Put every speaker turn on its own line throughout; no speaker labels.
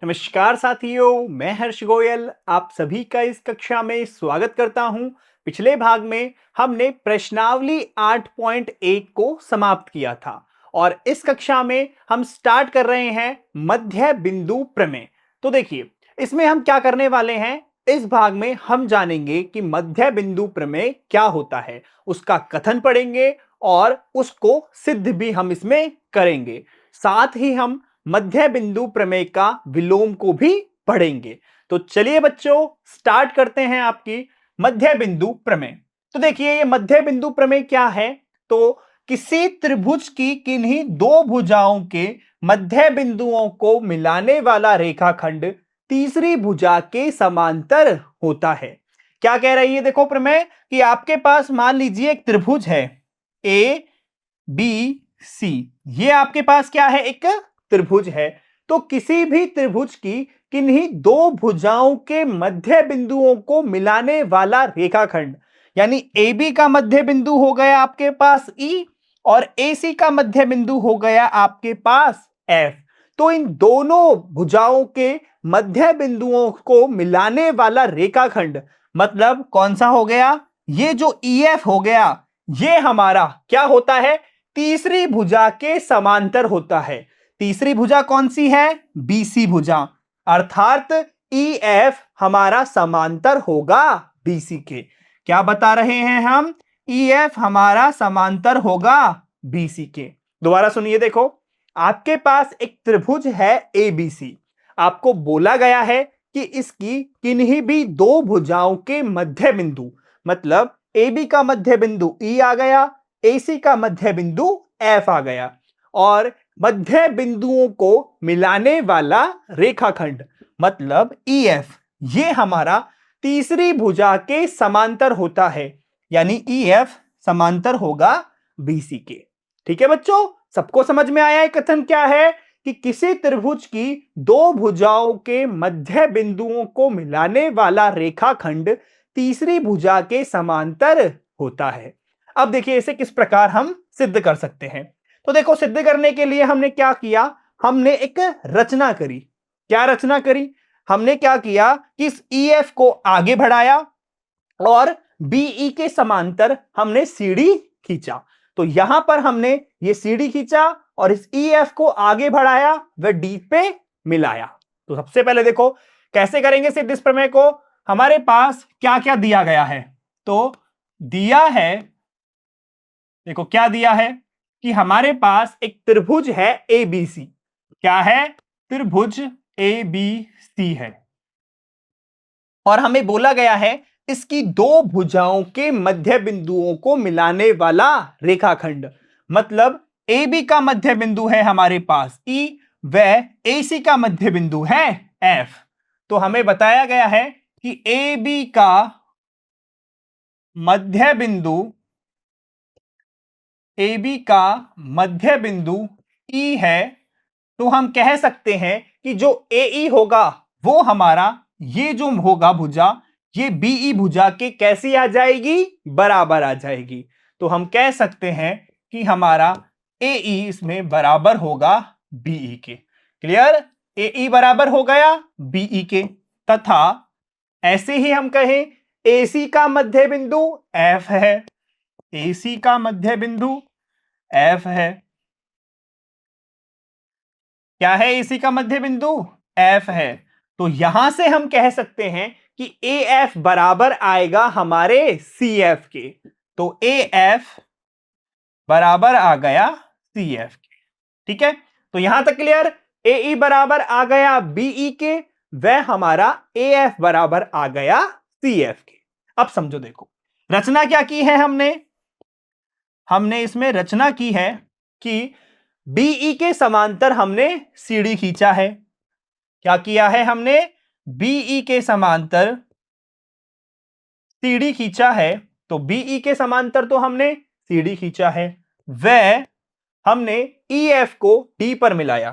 नमस्कार साथियों, मैं हर्ष गोयल आप सभी का इस कक्षा में स्वागत करता हूं। पिछले भाग में हमने प्रश्नावली 8.1 को समाप्त किया था और इस कक्षा में हम स्टार्ट कर रहे हैं मध्य बिंदु प्रमेय। तो देखिए, इसमें हम क्या करने वाले हैं। इस भाग में हम जानेंगे कि मध्य बिंदु प्रमेय क्या होता है, उसका कथन पढ़ेंगे और उसको सिद्ध भी हम इसमें करेंगे। साथ ही हम मध्य बिंदु प्रमेय का विलोम को भी पढ़ेंगे। तो चलिए बच्चों, स्टार्ट करते हैं आपकी मध्य बिंदु प्रमेय। तो देखिए, ये मध्य बिंदु प्रमेय क्या है। तो किसी त्रिभुज की किन्हीं दो भुजाओं के मध्य बिंदुओं को मिलाने वाला रेखाखंड तीसरी भुजा के समांतर होता है। क्या कह रही है, देखो प्रमेय कि आपके पास मान लीजिए एक त्रिभुज है ए बी सी। ये आपके पास क्या है, एक त्रिभुज है। तो किसी भी त्रिभुज की किन्हीं दो भुजाओं के मध्य बिंदुओं को मिलाने वाला रेखाखंड, यानी ए बी का मध्य बिंदु हो गया आपके पास ई और ए सी का मध्य बिंदु हो गया आपके पास एफ। तो इन दोनों भुजाओं के मध्य बिंदुओं को मिलाने वाला रेखाखंड मतलब कौन सा हो गया, ये जो ई एफ हो गया, ये हमारा क्या होता है, तीसरी भुजा के समांतर होता है। तीसरी भुजा कौन सी है, बीसी भुजा। अर्थात ई एफ हमारा समांतर होगा बीसी के। क्या बता रहे हैं हम, ई एफ हमारा समांतर होगा बीसी के। दोबारा सुनिए, देखो आपके पास एक त्रिभुज है एबीसी। आपको बोला गया है कि इसकी किन्हीं भी दो भुजाओं के मध्य बिंदु मतलब ए बी का मध्य बिंदु ई आ गया, एसी का मध्य बिंदु एफ आ गया और मध्य बिंदुओं को मिलाने वाला रेखाखंड मतलब ई एफ, ये हमारा तीसरी भुजा के समांतर होता है, यानी ई एफ समांतर होगा बीसी के। ठीक है बच्चों, सबको समझ में आया है कथन क्या है कि किसी त्रिभुज की दो भुजाओं के मध्य बिंदुओं को मिलाने वाला रेखाखंड तीसरी भुजा के समांतर होता है। अब देखिए, इसे किस प्रकार हम सिद्ध कर सकते हैं। तो देखो, सिद्ध करने के लिए हमने क्या किया, हमने एक रचना करी। क्या रचना करी, हमने क्या किया कि इस ईएफ को आगे बढ़ाया और बीई के समांतर हमने सीढ़ी खींचा। तो यहां पर हमने ये सीढ़ी खींचा और इस ईएफ को आगे बढ़ाया व डी पे मिलाया। तो सबसे पहले देखो कैसे करेंगे सिद्ध इस प्रमेय को। हमारे पास क्या क्या दिया गया है, तो दिया है, देखो क्या दिया है कि हमारे पास एक त्रिभुज है एबीसी। क्या है, त्रिभुज एबीसी है और हमें बोला गया है इसकी दो भुजाओं के मध्य बिंदुओं को मिलाने वाला रेखाखंड मतलब ए बी का मध्य बिंदु है हमारे पास ई व ए सी का मध्य बिंदु है एफ। तो हमें बताया गया है कि ए बी का मध्य बिंदु, ए बी का मध्य बिंदु ई है। तो हम कह सकते हैं कि जो ए ई होगा वो हमारा, ये जो होगा भुजा, ये बीई भुजा के कैसी आ जाएगी, बराबर आ जाएगी। तो हम कह सकते हैं कि हमारा ए ई इसमें बराबर होगा बीई के। क्लियर, ए ई बराबर हो गया बीई के। तथा ऐसे ही हम कहें एसी का मध्य बिंदु एफ है, एसी का मध्य बिंदु एफ है। क्या है, एसी का मध्य बिंदु एफ है। तो यहां से हम कह सकते हैं कि ए एफ बराबर आएगा हमारे सी एफ के। तो ए एफ बराबर आ गया सी एफ के। ठीक है, तो यहां तक क्लियर। ए ई बराबर आ गया बीई के, वह हमारा ए एफ बराबर आ गया सी एफ के। अब समझो, देखो रचना क्या की है हमने, हमने इसमें रचना की है कि बीई के समांतर हमने सीढ़ी खींचा है। क्या किया है हमने, बीई के समांतर सीढ़ी खींचा है। तो बीई के समांतर तो हमने सीढ़ी खींचा है, वह हमने ईएफ को डी पर मिलाया।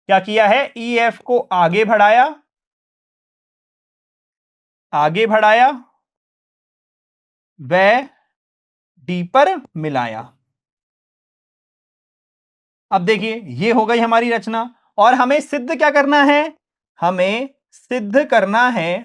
क्या किया है, ईएफ को आगे बढ़ाया, आगे बढ़ाया वह डी पर मिलाया। अब देखिए, ये हो गई हमारी रचना और हमें सिद्ध क्या करना है, हमें सिद्ध करना है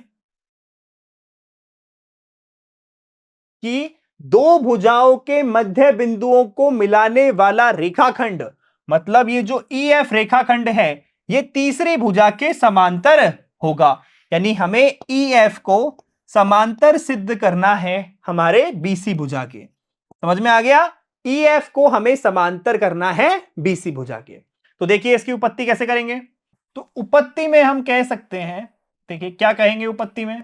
कि दो भुजाओं के मध्य बिंदुओं को मिलाने वाला रेखाखंड, मतलब ये जो EF रेखाखंड है ये तीसरी भुजा के समांतर होगा। यानी हमें EF को समांतर सिद्ध करना है हमारे BC भुजा के। समझ में आ गया? EF को हमें समांतर करना है BC भुजा के। तो देखिए इसकी उपपत्ति कैसे करेंगे। तो उपपत्ति में हम कह सकते हैं, देखिए क्या कहेंगे उपपत्ति में,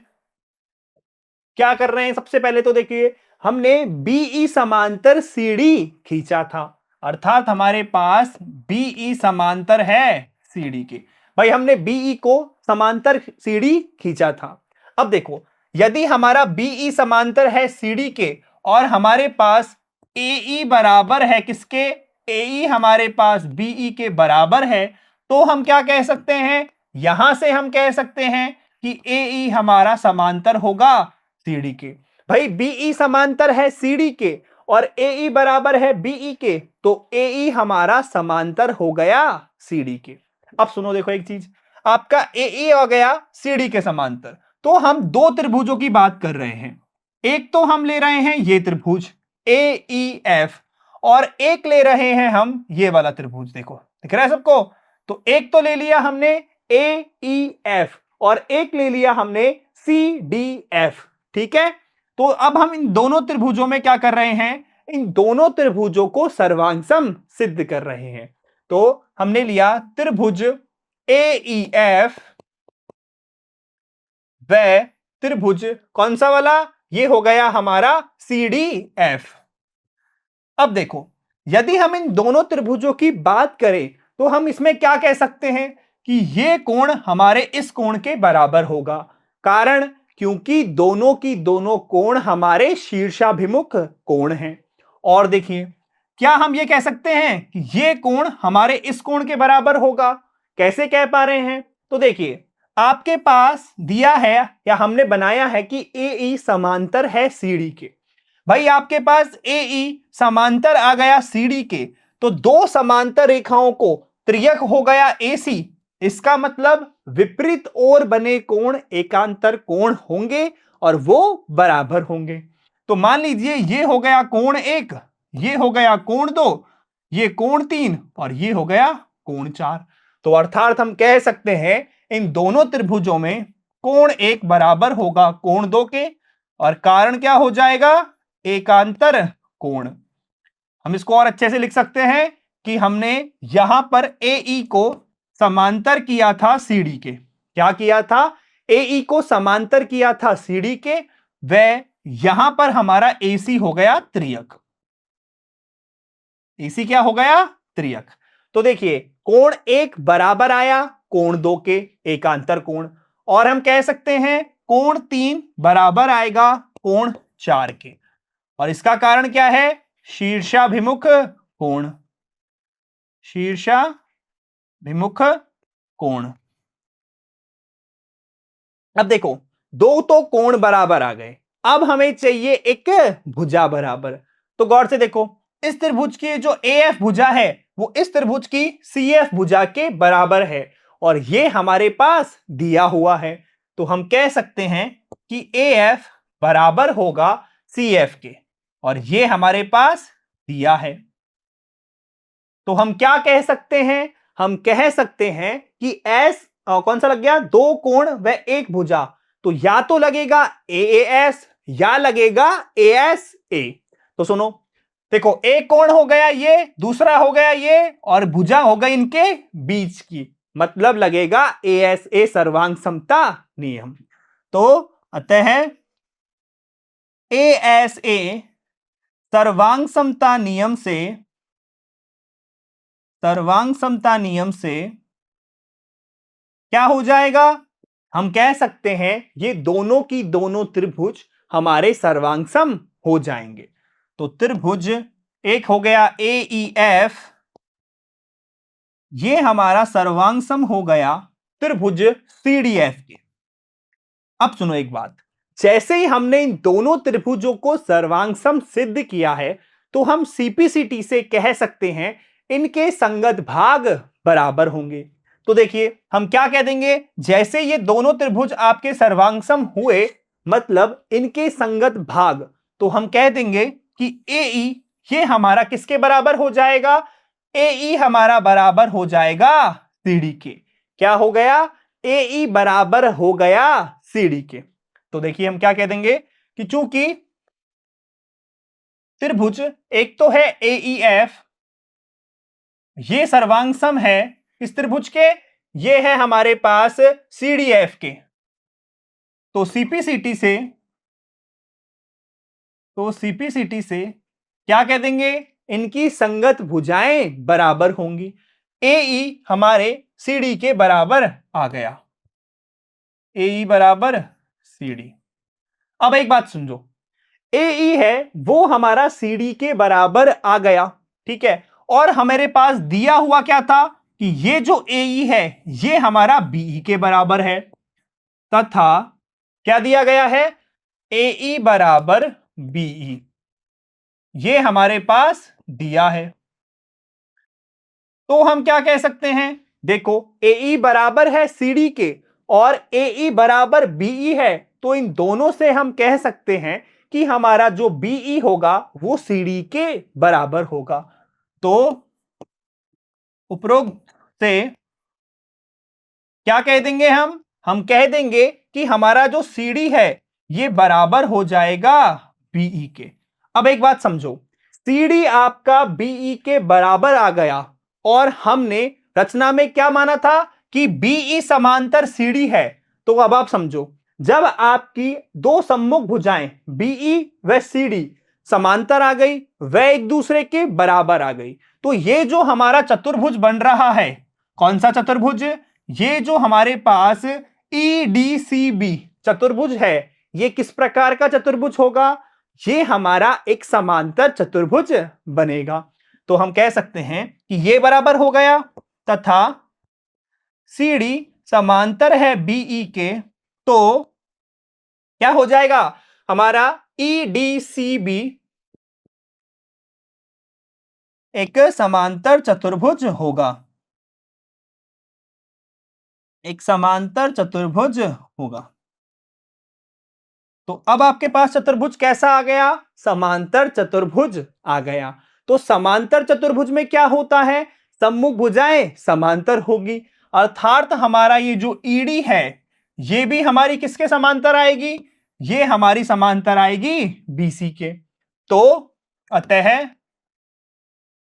क्या कर रहे हैं सबसे पहले तो देखिए हमने बीई समांतर सीडी खींचा था, अर्थात हमारे पास बीई समांतर है सीडी के। भाई हमने बीई को समांतर सीडी खींचा था। अब देखो यदि हमारा बीई समांतर है सीडी के और हमारे पास एई बराबर है किसके, एई हमारे पास बीई के बराबर है, तो हम क्या कह सकते हैं, यहां से हम कह सकते हैं कि एई हमारा समांतर होगा सीडी के। भाई बीई समांतर है सीडी के और एई बराबर है बीई के, तो एई हमारा समांतर हो गया सीडी के। अब सुनो देखो एक चीज, आपका एई हो गया सीडी के समांतर, तो हम दो त्रिभुजों की बात कर रहे हैं। एक तो हम ले रहे हैं ये त्रिभुज AEF और एक ले रहे हैं हम ये वाला त्रिभुज, देखो दिख रहा है सबको। तो एक तो ले लिया हमने AEF और एक ले लिया हमने CDF, ठीक है। तो अब हम इन दोनों त्रिभुजों में क्या कर रहे हैं, इन दोनों त्रिभुजों को सर्वांगसम सिद्ध कर रहे हैं। तो हमने लिया त्रिभुज AEF व त्रिभुज कौन सा वाला, ये हो गया हमारा CDF। अब देखो यदि हम इन दोनों त्रिभुजों की बात करें तो हम इसमें क्या कह सकते हैं कि ये कोण हमारे इस कोण के बराबर होगा। कारण क्योंकि दोनों की दोनों कोण हमारे शीर्षाभिमुख कोण हैं। और देखिए क्या हम ये कह सकते हैं कि ये कोण हमारे इस कोण के बराबर होगा। कैसे कह पा रहे हैं, तो देखिए आपके पास दिया है या हमने बनाया है कि AE समांतर है CD के। भाई आपके पास AE समांतर आ गया CD के, तो दो समांतर रेखाओं को त्रियक हो गया AC। इसका मतलब विपरीत ओर बने कोण एकांतर कोण होंगे और वो बराबर होंगे। तो मान लीजिए ये हो गया कोण 1, ये हो गया कोण 2, ये कोण 3 और ये हो गया कोण 4। तो अर्थात हम कह सकते हैं इन दोनों त्रिभुजों में कोण 1 बराबर होगा कोण 2 के, और कारण क्या हो जाएगा, एकांतर कोण। हम इसको और अच्छे से लिख सकते हैं कि हमने यहां पर AE को समांतर किया था CD के। क्या किया था, AE को समांतर किया था CD के, व यहां पर हमारा AC हो गया त्रियक। AC क्या हो गया, त्रियक। तो देखिए कोण 1 बराबर आया कोण 2 के, एकांतर कोण। और हम कह सकते हैं कोण 3 बराबर आएगा कोण 4 के। और इसका कारण क्या है, शीर्षाभिमुख कोण, शीर्षाभिमुख कोण। अब देखो दो तो कोण बराबर आ गए, अब हमें चाहिए एक भुजा बराबर। तो गौर से देखो इस त्रिभुज की जो AF भुजा है वो इस त्रिभुज की CF भुजा के बराबर है और ये हमारे पास दिया हुआ है। तो हम कह सकते हैं कि AF बराबर होगा CF के, और ये हमारे पास दिया है। तो हम क्या कह सकते हैं, हम कह सकते हैं कि कौन सा लग गया, दो कोण व एक भुजा। तो या तो लगेगा AAS या लगेगा ASA। तो सुनो देखो एक कोण हो गया ये, दूसरा हो गया ये, और भुजा हो गई इनके बीच की, मतलब लगेगा ASA सर्वांग समता नियम। तो अतः ASA सर्वांग समता नियम से, सर्वांग समता नियम से क्या हो जाएगा, हम कह सकते हैं ये दोनों की दोनों त्रिभुज हमारे सर्वांगसम हो जाएंगे। तो त्रिभुज एक हो गया AEF, ये हमारा सर्वांगसम हो गया त्रिभुज CDF के। अब सुनो एक बात, जैसे ही हमने इन दोनों त्रिभुजों को सर्वांगसम सिद्ध किया है तो हम CPCT से कह सकते हैं इनके संगत भाग बराबर होंगे। तो देखिए हम क्या कह देंगे, जैसे ये दोनों त्रिभुज आपके सर्वांगसम हुए, मतलब इनके संगत भाग, तो हम कह देंगे कि AE ये हमारा किसके बराबर हो जाएगा, AE हमारा बराबर हो जाएगा CD के। क्या हो गया, AE बराबर हो गया CD के। तो देखिए हम क्या कह देंगे कि चूंकि त्रिभुज एक तो है AEF, ये सर्वांगसम है इस त्रिभुज के, ये है हमारे पास CDF के। तो CPCT से क्या कह देंगे, इनकी संगत भुजाएं बराबर होंगी। AE हमारे CD के बराबर आ गया, AE बराबर CD। अब एक बात समझो, AE है वो हमारा CD के बराबर आ गया, ठीक है, और हमारे पास दिया हुआ क्या था कि ये जो AE है ये हमारा BE के बराबर है, तथा क्या दिया गया है, AE बराबर BE, ये हमारे पास दिया है। तो हम क्या कह सकते हैं, देखो AE बराबर है CD के और AE बराबर BE है, तो इन दोनों से हम कह सकते हैं कि हमारा जो BE होगा वो CD के बराबर होगा। तो उपरोक्त से क्या कह देंगे हम कह देंगे कि हमारा जो CD है ये बराबर हो जाएगा BE के। अब एक बात समझो, CD आपका BE के बराबर आ गया और हमने रचना में क्या माना था कि BE समांतर CD है। तो अब आप समझो, जब आपकी दो सम्मुख भुजाएं BE व CD समांतर आ गई, वह एक दूसरे के बराबर आ गई, तो ये जो हमारा चतुर्भुज बन रहा है, कौन सा चतुर्भुज, ये जो हमारे पास EDCB चतुर्भुज है, ये किस प्रकार का चतुर्भुज होगा, ये हमारा एक समांतर चतुर्भुज बनेगा। तो हम कह सकते हैं कि ये बराबर हो गया तथा CD समांतर है BE के, तो क्या हो जाएगा, हमारा EDCB एक समांतर चतुर्भुज होगा, एक समांतर चतुर्भुज होगा। तो अब आपके पास चतुर्भुज कैसा आ गया, समांतर चतुर्भुज आ गया। तो समांतर चतुर्भुज में क्या होता है, सम्मुख भुजाएं समांतर होगी, अर्थात हमारा ये जो ईडी है ये भी हमारी किसके समांतर आएगी, ये हमारी समांतर आएगी बीसी के। तो अतः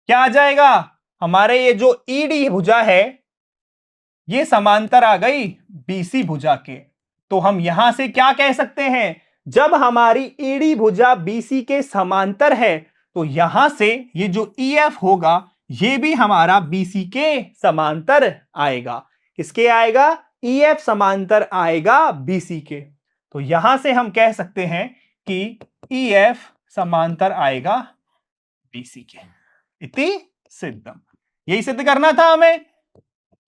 क्या आ जाएगा, हमारे ये जो ईडी भुजा है ये समांतर आ गई बीसी भुजा के। तो हम यहां से क्या कह सकते हैं, जब हमारी ईडी भुजा बीसी के समांतर है तो यहां से ये जो ईएफ होगा ये भी हमारा बीसी के समांतर आएगा। किसके आएगा, ईएफ समांतर आएगा बीसी के। तो यहां से हम कह सकते हैं कि ईएफ समांतर आएगा बीसी के। इति सिद्धम, यही सिद्ध करना था हमें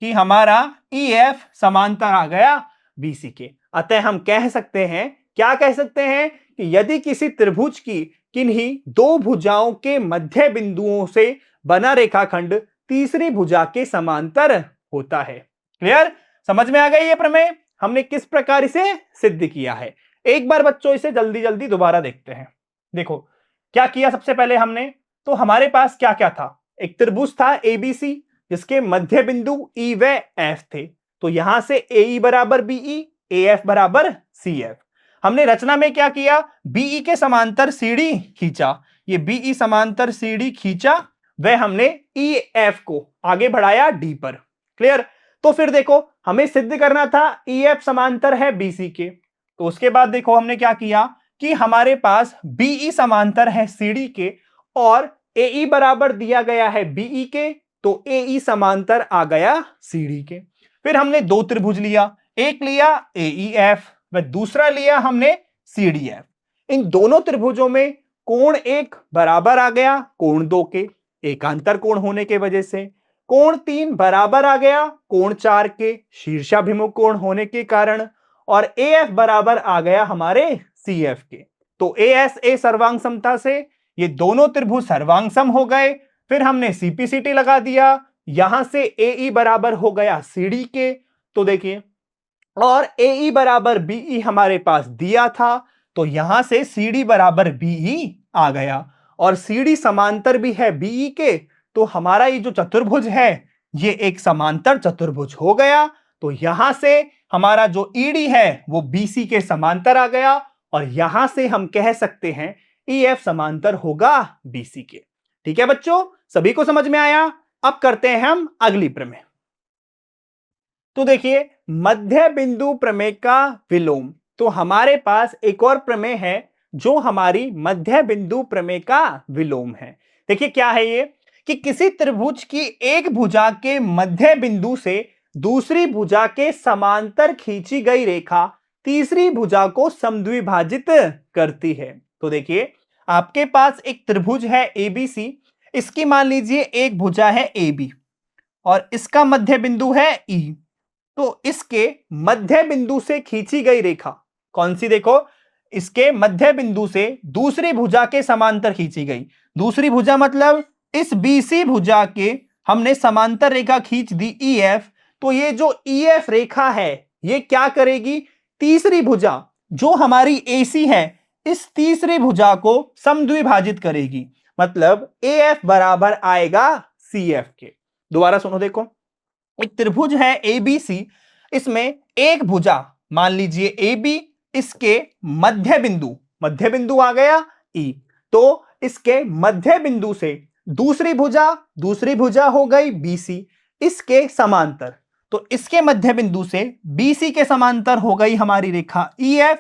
कि हमारा EF समांतर आ गया BC के। अतः हम कह सकते हैं, क्या कह सकते हैं कि यदि किसी त्रिभुज की किन्हीं दो भुजाओं के मध्य बिंदुओं से बना रेखाखंड तीसरी भुजा के समांतर होता है। क्लियर, समझ में आ गई ये प्रमेय, हमने किस प्रकार इसे सिद्ध किया है। एक बार बच्चों इसे जल्दी जल्दी दोबारा देखते हैं। देखो क्या किया सबसे पहले हमने, तो हमारे पास क्या क्या था, एक त्रिभुज था ABC जिसके मध्य बिंदु E व F थे। तो यहां से AE बराबर BE, AF बराबर CF। हमने रचना में क्या किया, BE के समांतर CD खींचा, ये BE समांतर CD खींचा, वह हमने EF को आगे बढ़ाया D पर। क्लियर, तो फिर देखो हमें सिद्ध करना था EF समांतर है BC के। तो उसके बाद देखो हमने क्या किया कि हमारे पास BE समांतर है CD के और AE बराबर दिया गया है BE के, तो AE समांतर आ गया CD के। फिर हमने दो त्रिभुज लिया, एक लिया AEF व दूसरा लिया हमने CDF। इन दोनों त्रिभुजों में कोण एक बराबर आ गया कोण दो के, एकांतर कोण होने के वजह से। कोण तीन बराबर आ गया कोण चार के, शीर्षाभिमुख कोण होने के कारण। और AF बराबर आ गया हमारे CF के। तो ASA सर्वांग समता से ये दोनों त्रिभुज सर्वांग सम हो गए। फिर हमने CPCT लगा दिया, यहां से AE बराबर हो गया CD के, तो देखिए, और AE बराबर BE हमारे पास दिया था, तो यहां से CD बराबर BE आ गया, और CD समांतर भी है BE के, तो हमारा ये जो चतुर्भुज है ये एक समांतर चतुर्भुज हो गया। तो यहां से हमारा जो ED है वो BC के समांतर आ गया, और यहां से हम कह सकते हैं EF समांतर होगा BC के। ठीक है बच्चों, सभी को समझ में आया? अब करते हैं हम अगली प्रमेय। तो देखिए, मध्य बिंदु प्रमेय का विलोम। तो हमारे पास एक और प्रमेय है जो हमारी मध्य बिंदु प्रमेय का विलोम है। देखिए क्या है ये, कि किसी त्रिभुज की एक भुजा के मध्य बिंदु से दूसरी भुजा के समांतर खींची गई रेखा तीसरी भुजा को समद्विभाजित करती है। तो देखिए, आपके पास एक त्रिभुज है ABC, इसकी मान लीजिए एक भुजा है AB और इसका मध्य बिंदु है E। तो इसके मध्य बिंदु से खींची गई रेखा कौन सी, देखो, इसके मध्य बिंदु से दूसरी भुजा के समांतर खींची गई। दूसरी भुजा मतलब इस BC भुजा के हमने समांतर रेखा खींच दी EF, तो ये जो EF रेखा है ये क्या करेगी, तीसरी भुजा जो हमारी AC है इस तीसरी भुजा को समद्विभाजित करेगी, मतलब AF बराबर आएगा CF के। दोबारा सुनो, देखो, एक त्रिभुज है ABC, इसमें एक भुजा मान लीजिए AB, इसके मध्य बिंदु आ गया E, तो इसके मध्य बिंदु से दूसरी भुजा हो गई BC, इसके समांतर, तो इसके मध्य बिंदु से BC के समांतर हो गई हमारी रेखा EF।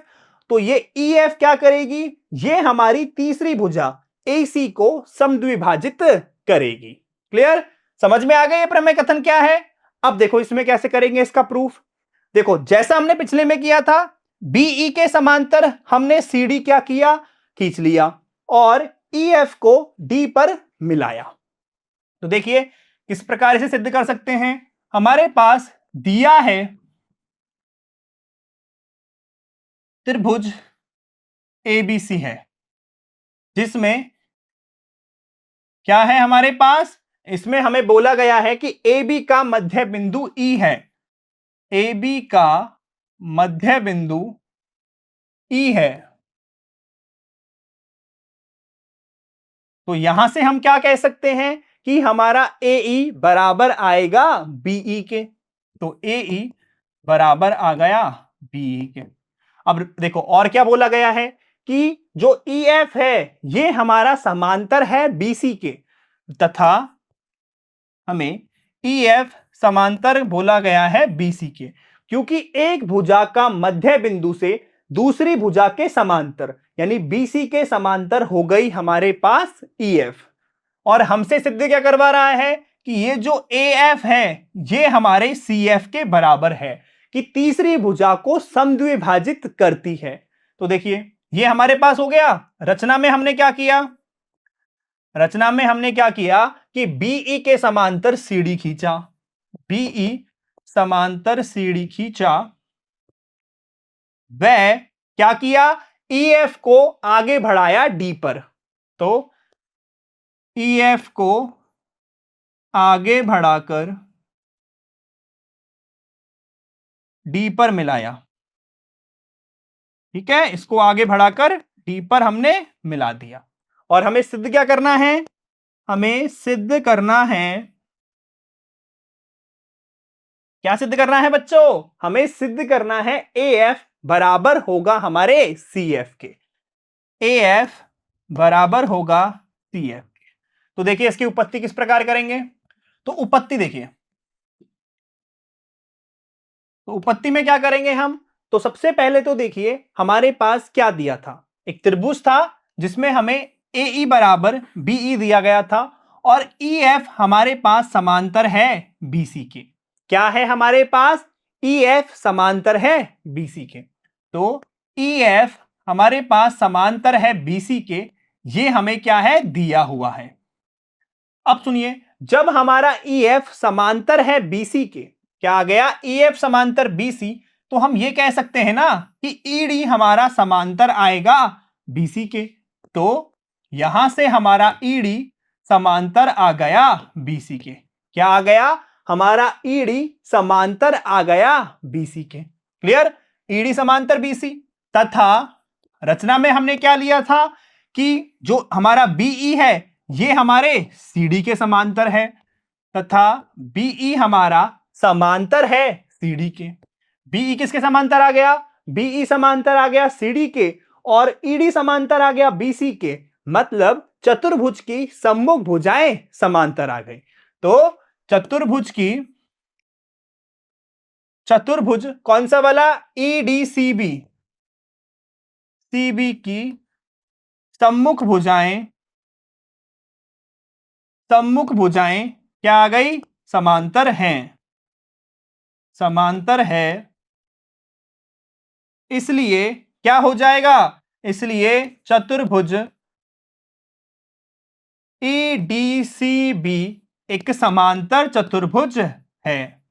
तो ये EF क्या करेगी, ये हमारी तीसरी भुजा AC को समद्विभाजित करेगी। क्लियर? समझ में आ गया ये प्रमेय कथन क्या है? अब देखो इसमें कैसे करेंगे इसका प्रूफ। देखो, जैसा हमने पिछले में किया था, BE के समांतर हमने CD क्या किया, खींच लिया, और EF को D पर मिलाया। तो देखिए किस प्रकार से सिद्ध कर सकते हैं। हमारे पास दिया है त्रिभुज ABC है, जिसमें क्या है हमारे पास, इसमें हमें बोला गया है कि AB का मध्य बिंदु E है, AB का मध्य बिंदु E है। तो यहां से हम क्या कह सकते हैं कि हमारा AE बराबर आएगा BE के। तो AE बराबर आ गया BE के। अब देखो और क्या बोला गया है कि जो EF है ये हमारा समांतर है BC के, तथा हमें EF समांतर बोला गया है BC के, क्योंकि एक भुजा का मध्य बिंदु से दूसरी भुजा के समांतर यानी BC के समांतर हो गई हमारे पास EF। और हमसे सिद्ध क्या करवा रहा है कि ये जो AF है ये हमारे CF के बराबर है, कि तीसरी भुजा को समद्विभाजित करती है। तो देखिए ये हमारे पास हो गया। रचना में हमने क्या किया, रचना में हमने क्या किया कि BE के समांतर CD खींचा, BE समांतर CD खींचा, वह क्या किया, EF को आगे बढ़ाया D पर। तो EF को आगे बढ़ाकर D पर मिलाया। ठीक है, इसको आगे बढ़ाकर D पर हमने मिला दिया। और हमें सिद्ध क्या करना है, हमें सिद्ध करना है, क्या सिद्ध करना है बच्चों, हमें सिद्ध करना है AF बराबर होगा हमारे CF के। AF बराबर होगा CF के। तो देखिए इसकी उपपत्ति किस प्रकार करेंगे। तो उपपत्ति देखिए, तो उपपत्ति में क्या करेंगे हम, तो सबसे पहले तो देखिए हमारे पास क्या दिया था, एक त्रिभुज था जिसमें हमें AE बराबर BE दिया गया था, और EF हमारे पास समांतर है BC के। क्या है हमारे पास, EF समांतर है BC के। तो EF हमारे पास समांतर है BC के, ये हमें क्या है, दिया हुआ है। अब सुनिए, जब हमारा EF समांतर है BC के, क्या आ गया, EF समांतर BC, तो हम ये कह सकते हैं ना कि ED हमारा समांतर आएगा BC के। तो यहां से हमारा ED समांतर आ गया BC के। क्या आ गया? हमारा ईडी समांतर आ गया बीसी के। क्लियर? ईडी समांतर बीसी। तथा रचना में हमने क्या लिया था कि जो हमारा बीई है ये हमारे सीडी के समांतर है, तथा बीई हमारा समांतर है सीडी के। बीई किसके समांतर आ गया? बीई समांतर आ गया सीडी के, और ईडी समांतर आ गया बीसी के। मतलब चतुर्भुज की सम्मुख भुजाएं समांतर आ गई। तो चतुर्भुज कौन सा वाला? ईडीसीबी, सीबी की सम्मुख भुजाएं क्या आ गई? समांतर हैं, समांतर है। इसलिए क्या हो जाएगा? इसलिए चतुर्भुज ईडीसीबी एक समांतर चतुर्भुज है।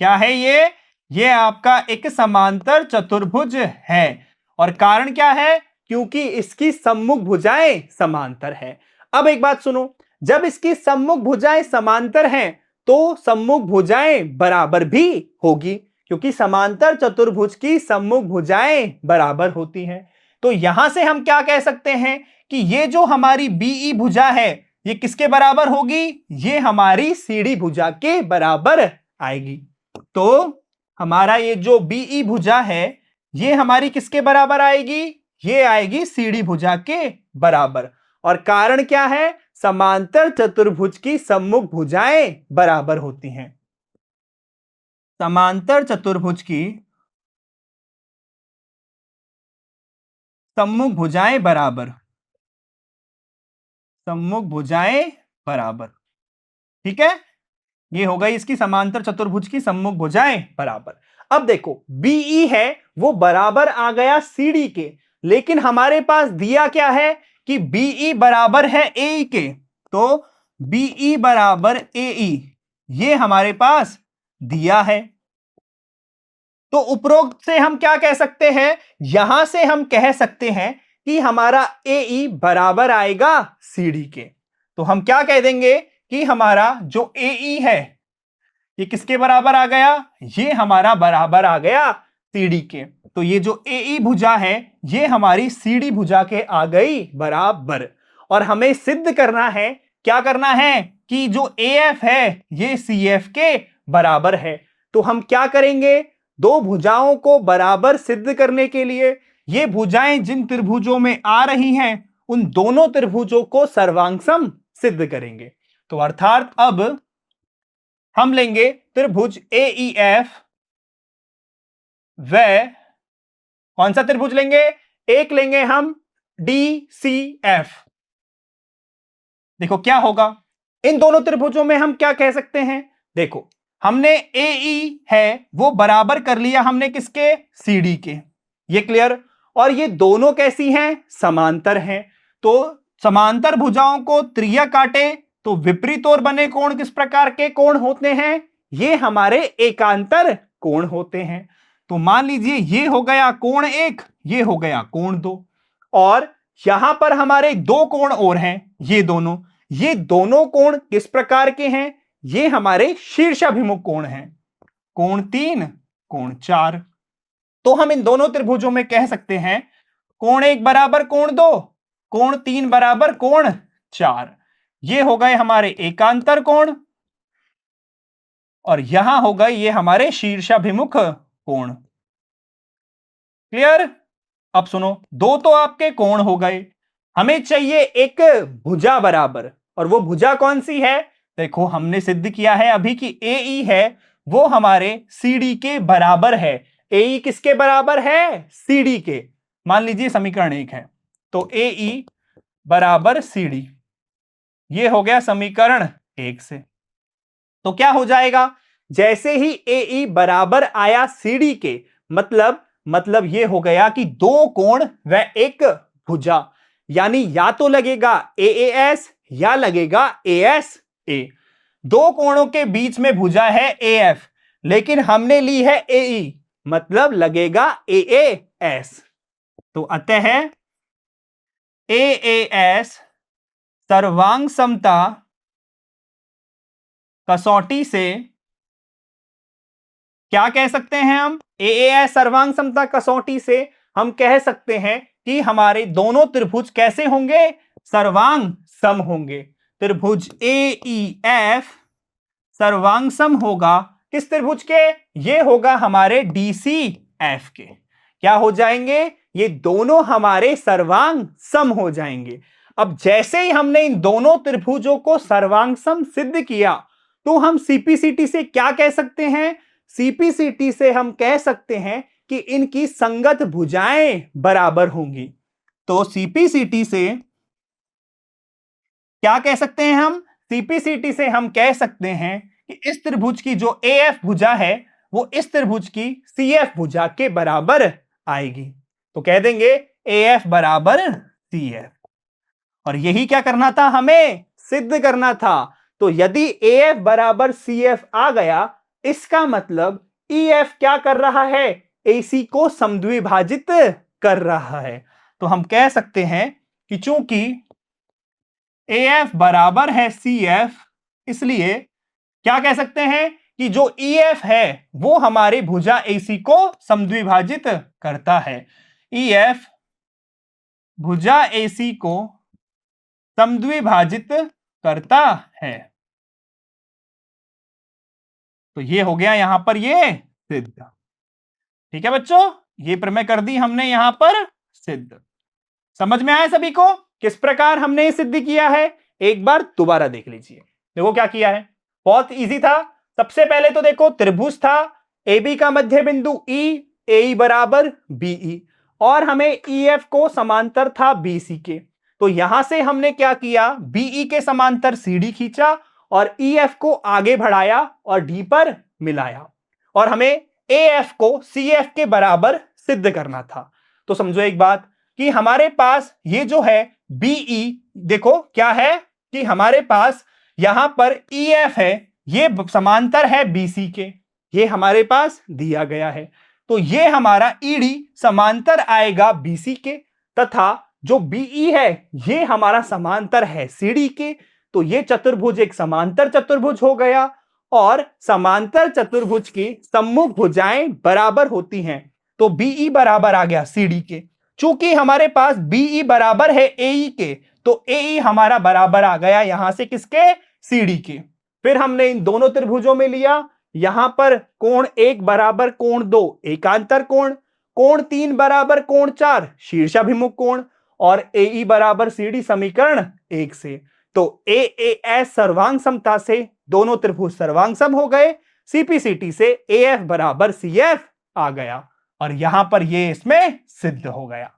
क्या है ये? ये आपका एक समांतर चतुर्भुज है। और कारण क्या है? क्योंकि इसकी सम्मुख भुजाएं समांतर है। अब एक बात सुनो, जब इसकी सम्मुख भुजाएं समांतर हैं तो सम्मुख भुजाएं बराबर भी होगी, क्योंकि समांतर चतुर्भुज की सम्मुख भुजाएं बराबर होती हैं। तो यहां से हम क्या कह सकते हैं कि ये जो हमारी बीई भुजा है ये किसके बराबर होगी? ये हमारी सीडी भुजा के बराबर आएगी। तो हमारा ये जो बीई भुजा है ये हमारी किसके बराबर आएगी? ये आएगी सीडी भुजा के बराबर। और कारण क्या है? समांतर चतुर्भुज की सम्मुख भुजाएं बराबर होती हैं। समांतर चतुर्भुज की सम्मुख भुजाएं बराबर, सम्मुख भुजाएं बराबर। ठीक है, ये हो गई इसकी समांतर चतुर्भुज की सम्मुख भुजाएं बराबर। अब देखो बीई है वो बराबर आ गया सीडी के, लेकिन हमारे पास दिया क्या है कि बीई बराबर है एई के। तो बीई बराबर एई ये हमारे पास दिया है। तो उपरोक्त से हम क्या कह सकते हैं? यहां से हम कह सकते हैं कि हमारा एई बराबर आएगा सीडी के। तो हम क्या कह देंगे कि हमारा जो एई है ये किसके बराबर आ गया? ये हमारा बराबर आ गया सीडी के। तो ये जो एई भुजा है ये हमारी सीडी भुजा के आ गई बराबर। और हमें सिद्ध करना है, क्या करना है कि जो एएफ है ये सीएफ के बराबर है। तो हम क्या करेंगे? दो भुजाओं को बराबर सिद्ध करने के लिए ये भुजाएं जिन त्रिभुजों में आ रही हैं उन दोनों त्रिभुजों को सर्वांगसम सिद्ध करेंगे। तो अर्थात अब हम लेंगे त्रिभुज एईएफ व कौन सा त्रिभुज लेंगे? एक लेंगे हम डीसीएफ। देखो क्या होगा इन दोनों त्रिभुजों में, हम क्या कह सकते हैं? देखो हमने एई है वो बराबर कर लिया हमने किसके? सीडी के। ये क्लियर? और ये दोनों कैसी हैं? समांतर हैं। तो समांतर भुजाओं को त्रिज्या काटे तो विपरीत ओर बने कोण किस प्रकार के कोण होते हैं? ये हमारे एकांतर कोण होते हैं। तो मान लीजिए ये हो गया कोण एक, ये हो गया कोण दो, और यहां पर हमारे दो कोण और हैं, ये दोनों कोण किस प्रकार के हैं? ये हमारे शीर्षाभिमुख कोण हैं, कोण 3, कोण 4। तो हम इन दोनों त्रिभुजों में कह सकते हैं कोण 1 बराबर कोण 2, कोण 3 बराबर कोण 4। ये हो गए हमारे एकांतर कोण, और यहां हो गए ये हमारे शीर्षाभिमुख कोण। क्लियर? अब सुनो, दो तो आपके कोण हो गए, हमें चाहिए एक भुजा बराबर। और वो भुजा कौन सी है? देखो हमने सिद्ध किया है अभी कि एई है वो हमारे सीडी के बराबर है। एई किसके बराबर है? सीडी के। मान लीजिए समीकरण 1 है तो एई बराबर सीडी, ये हो गया समीकरण 1 से। तो क्या हो जाएगा? जैसे ही एई बराबर आया सीडी के, मतलब ये हो गया कि दो कोण व एक भुजा, यानी या तो लगेगा एएस या लगेगा एएस ए। दो कोणों के बीच में भुजा है एएफ, लेकिन हमने ली है एई, मतलब लगेगा एएस। तो अतः एएस सर्वांग समता कसौटी से क्या कह सकते हैं हम? ए सर्वांग समता कसौटी से हम कह सकते हैं कि हमारे दोनों त्रिभुज कैसे होंगे? सर्वांग सम होंगे। त्रिभुज AEF सर्वांग सम होगा किस त्रिभुज के? ये होगा हमारे DCF के। क्या हो जाएंगे? ये दोनों हमारे सर्वांग सम हो जाएंगे। अब जैसे ही हमने इन दोनों त्रिभुजों को सर्वांग सम सिद्ध किया तो हम CPCT से क्या कह सकते हैं? CPCT से हम कह सकते हैं कि इनकी संगत भुजाएं बराबर होंगी। तो CPCT से क्या कह सकते हैं हम? CPCT से हम कह सकते हैं कि इस त्रिभुज की जो AF भुजा है वो इस त्रिभुज की CF भुजा के बराबर आएगी। तो कह देंगे AF बराबर CF। और यही क्या करना था? हमें सिद्ध करना था। तो यदि AF बराबर CF आ गया, इसका मतलब EF क्या कर रहा है? AC को समद्विभाजित कर रहा है। तो हम कह सकते हैं कि चूंकि AF बराबर है CF, इसलिए क्या कह सकते हैं कि जो EF है वो हमारे भुजा AC को समद्विभाजित करता है। EF भुजा AC को समद्विभाजित करता है। तो ये हो गया यहां पर ये सिद्ध। ठीक है बच्चों, ये प्रमेय कर दी हमने यहां पर सिद्ध। समझ में आया सभी को किस प्रकार हमने ये सिद्ध किया है? एक बार दोबारा देख लीजिए। देखो क्या किया है, बहुत इजी था। सबसे पहले तो देखो त्रिभुज था, AB का मध्य बिंदु E, AE बराबर BE, और हमें EF को समांतर था BC के। तो यहां से हमने क्या किया? BE के समांतर CD खींचा और EF को आगे बढ़ाया और D पर मिलाया, और हमें AF को CF के बराबर सिद्ध करना था। तो समझो एक बात कि हमारे पास ये जो है BE, देखो क्या है कि हमारे पास यहां पर EF है, ये समांतर है BC के, ये हमारे पास दिया गया है। तो ये हमारा ED समांतर आएगा BC के, तथा जो BE है ये हमारा समांतर है CD के। तो ये चतुर्भुज एक समांतर चतुर्भुज हो गया, और समांतर चतुर्भुज की सम्मुख भुजाएं बराबर होती हैं। तो BE बराबर आ गया CD के। चूंकि हमारे पास BE बराबर है AE के, तो AE हमारा बराबर आ गया यहां से किसके? CD के। फिर हमने इन दोनों त्रिभुजों में लिया, यहां पर कोण 1 बराबर कोण 2 एकांतर कोण, कोण 3 बराबर कोण 4 शीर्षाभिमुख कोण, और AE बराबर CD समीकरण 1 से। तो AAS सर्वांग समता से दोनों त्रिभुज सर्वांग सम हो गए। CPCT से AF बराबर CF आ गया, और यहां पर ये इसमें सिद्ध हो गया।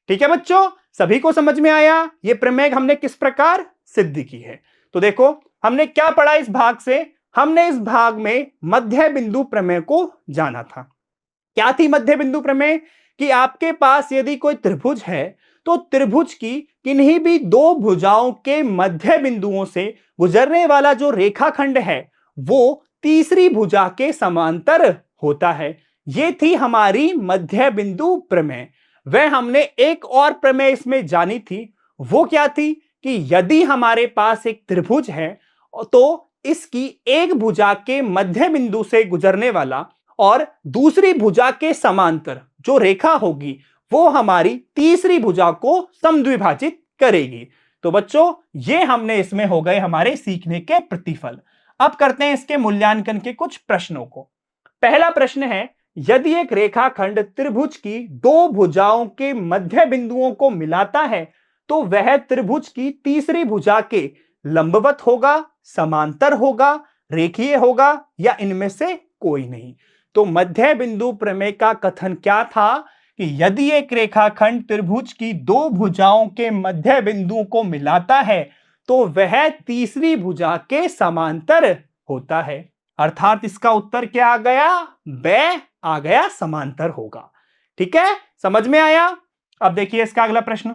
ठीक है बच्चों, सभी को समझ में आया ये प्रमेय हमने किस प्रकार सिद्ध की है? तो देखो हमने क्या पढ़ा इस भाग से? हमने इस भाग में मध्य बिंदु प्रमेय को जाना था। क्या थी मध्य बिंदु प्रमेय? कि आपके पास यदि कोई त्रिभुज है तो त्रिभुज की किन्हीं भी दो भुजाओं के मध्य बिंदुओं से गुजरने वाला जो रेखाखंड है वो तीसरी भुजा के समांतर होता है। ये थी हमारी मध्य बिंदु प्रमेय। वह हमने एक और प्रमेय इसमें जानी थी, वो क्या थी? कि यदि हमारे पास एक त्रिभुज है तो इसकी एक भुजा के मध्य बिंदु से गुजरने वाला और दूसरी भुजा के समांतर जो रेखा होगी वो हमारी तीसरी भुजा को समद्विभाजित करेगी। तो बच्चों ये हमने इसमें हो गए हमारे सीखने के प्रतिफल। अब करते हैं इसके मूल्यांकन के कुछ प्रश्नों को। पहला प्रश्न है, यदि एक रेखाखंड त्रिभुज की दो भुजाओं के मध्य बिंदुओं को मिलाता है तो वह त्रिभुज की तीसरी भुजा के लंबवत होगा, समांतर होगा, रेखीय होगा, या इनमें से कोई नहीं। तो मध्य बिंदु प्रमेय का कथन क्या था? कि यदि एक रेखाखंड त्रिभुज की दो भुजाओं के मध्य बिंदुओं को मिलाता है तो वह तीसरी भुजा के समांतर होता है। अर्थात इसका उत्तर क्या आ गया? ब आ गया, समांतर होगा। ठीक है, समझ में आया? अब देखिए इसका अगला प्रश्न।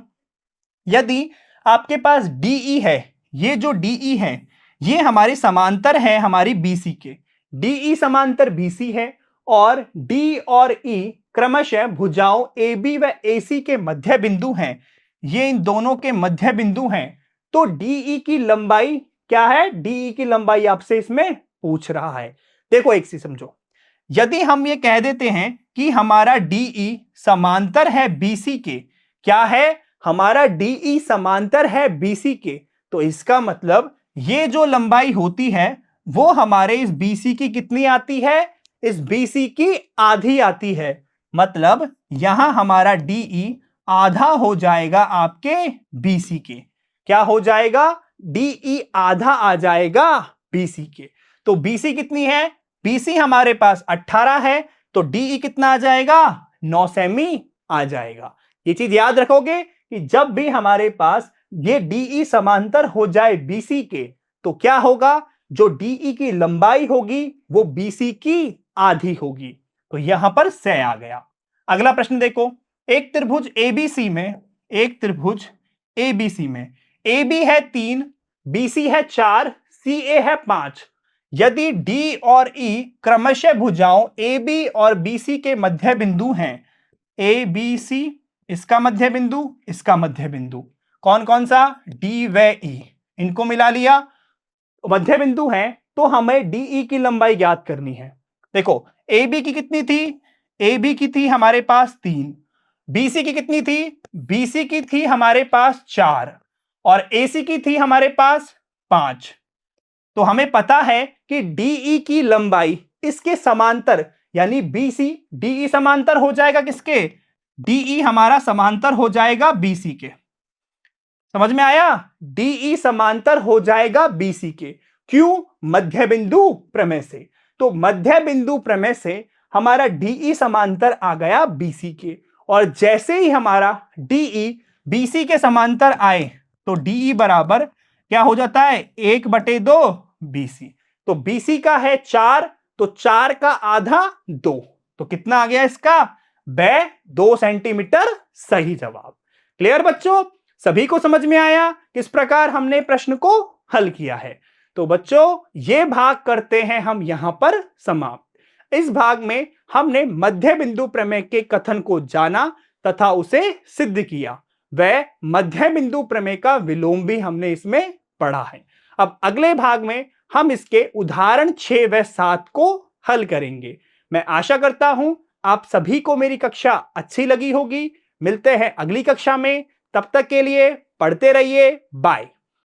यदि आपके पास DE है, ये जो DE है ये हमारे समांतर है हमारी BC के, DE समांतर BC है, और D और E क्रमशः भुजाओं AB व AC के मध्य बिंदु हैं, ये इन दोनों के मध्य बिंदु हैं। तो DE की लंबाई क्या है? DE की लंबाई आपसे इसमें पूछ रहा है। देखो एक चीज समझो, यदि हम ये कह देते हैं कि हमारा DE समांतर है BC के, क्या है, हमारा DE समांतर है BC के, तो इसका मतलब ये जो लंबाई होती है वो हमारे इस BC की कितनी आती है, इस BC की आधी आती है। मतलब यहां हमारा DE आधा हो जाएगा आपके BC के। क्या हो जाएगा, DE आधा आ जाएगा BC के। तो BC कितनी है, BC हमारे पास 18 है, तो DE कितना आ जाएगा, 9 सेमी आ जाएगा। ये चीज याद रखोगे कि जब भी हमारे पास ये DE समांतर हो जाए BC के, तो क्या होगा, जो DE की लंबाई होगी वो BC की आधी होगी। तो यहां पर से आ गया। अगला प्रश्न देखो, एक त्रिभुज ABC में, एक त्रिभुज ABC में AB है 3, BC है 4, CA है 5। यदि D और E क्रमशः भुजाओं AB और BC के मध्य बिंदु हैं, ABC इसका मध्य बिंदु, इसका मध्य बिंदु, कौन कौन सा, D व E, इनको मिला लिया, मध्य बिंदु है, तो हमें DE की लंबाई ज्ञात करनी है। देखो AB की कितनी थी, AB की थी हमारे पास 3, BC की कितनी थी, BC की थी हमारे पास 4, और AC की थी हमारे पास 5। तो हमें पता है कि DE की लंबाई इसके समांतर, यानी BC DE समांतर हो जाएगा किसके, DE हमारा समांतर हो जाएगा BC के। समझ में आया, DE समांतर हो जाएगा BC के। क्यों, मध्य बिंदु प्रमेय से। तो मध्य बिंदु प्रमेय से हमारा DE समांतर आ गया BC के, और जैसे ही हमारा DE BC के समांतर आए तो DE बराबर क्या हो जाता है, 1/2 BC। तो BC का है 4, तो 4 का आधा 2, तो कितना आ गया इसका, 2 सेंटीमीटर। सही जवाब। क्लियर बच्चों, सभी को समझ में आया किस प्रकार हमने प्रश्न को हल किया है। तो बच्चों ये भाग करते हैं हम यहां पर समाप्त। इस भाग में हमने मध्य बिंदु प्रमेय के कथन को जाना तथा उसे सिद्ध किया, वह मध्य बिंदु प्रमेय का विलोम भी हमने इसमें पढ़ा है। अब अगले भाग में हम इसके उदाहरण 6 व 7 को हल करेंगे। मैं आशा करता हूं आप सभी को मेरी कक्षा अच्छी लगी होगी। मिलते हैं अगली कक्षा में, तब तक के लिए पढ़ते रहिए, बाय।